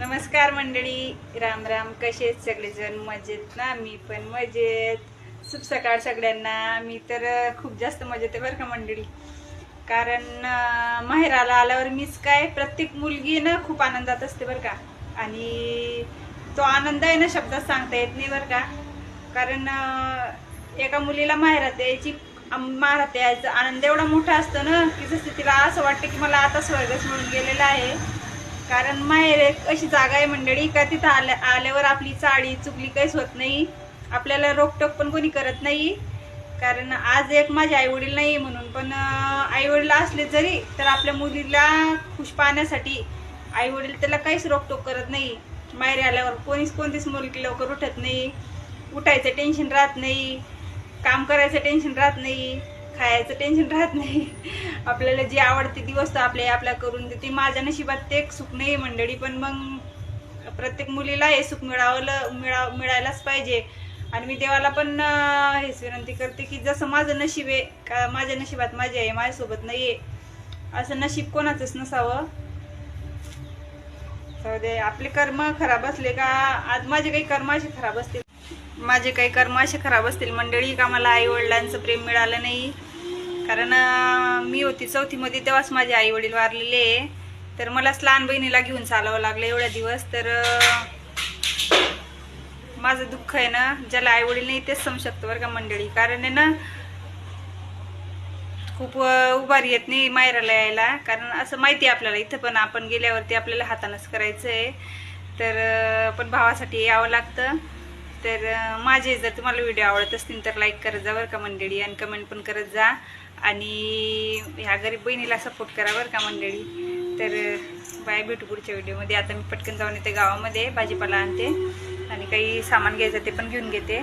नमस्कार मंडळी, राम राम. कसे आहेत सगळेजण? मजेत ना? मी पण मजेत. शुभ सकाळ सगळ्यांना. मी तर खूप जास्त मजेत आहे बरं का मंडळी. कारण माहेराला आल्यावर मीच काय, प्रत्येक मुलगी ना खूप आनंदात असते बरं का. आणि तो आनंद आहे ना शब्दात सांगता येत नाही बरं का. कारण एका मुलीला माहेरात यायचा आनंद एवढा मोठा असतो ना की जसं तिला असं वाटतं की मला आता स्वर्गच मिळून गेलेला आहे. कारण माहेर एक अशी जागा आहे मंडळी का तिथं आल्यावर आपली चाळी चुकली काहीच होत नाही. आपल्याला रोकटोक पण कोणी करत नाही. कारण आज एक माझे आई वडील नाही म्हणून, पण आई वडील असले जरी तर आपल्या मुलीला खुश पाहण्यासाठी आई वडील त्याला काहीच रोकटोक करत नाही. माहेरी आल्यावर कोणतीच मुलगी लवकर उठत नाही. उठायचं टेन्शन राहत नाही, काम करायचं टेन्शन राहत नाही, खायचं टेन्शन राहत नाही. आपल्याला जी आवडते ती वस्तू आपल्या करून देते. माझ्या नशिबात ते एक सुख नाही मंडळी, पण मग प्रत्येक मुलीला हे सुख मिळायलाच पाहिजे. आणि मी देवाला पण हेच विनंती करते की जसं माझं नशीब आहे का, माझ्या नशिबात माझी आहे, माझ्यासोबत नाहीये असं नशीब कोणाचंच नसावं. आपले कर्म खराब असले का, आज माझे काही कर्म असे खराब असतील मंडळी का मला आई वडिलांचं प्रेम मिळालं नाही. कारण मी होती 4थी मध्ये तेव्हाच माझे आई वडील वारलेले. तर मलाच लहान बहिणीला घेऊन चालावं लागलं एवढ्या दिवस. तर माझं दुःख आहे ना, ज्याला आई वडील नाही तेच समजू शकतं बरं का मंडळी. कारण आहे ना, खूप उभारी येत नाही माहेराला यायला. कारण असं माहिती आहे आपल्याला इथं पण आपण गेल्यावरती आपल्याला हातानच करायचं आहे. तर पण भावासाठी यावं लागतं. तर माझे जर तुम्हाला व्हिडिओ आवडत असतील तर लाईक करत जा बरं का मंडळी, आणि कमेंट पण करत जा. आणि ह्या गरीब बहिणीला सपोर्ट करा बरं का मंडळी. तर बाय, भेटू पुढच्या व्हिडिओमध्ये. आता मी पटकन जाऊन येते गावामध्ये, भाजीपाला आणते आणि काही सामान घ्यायचं ते पण घेऊन घेते.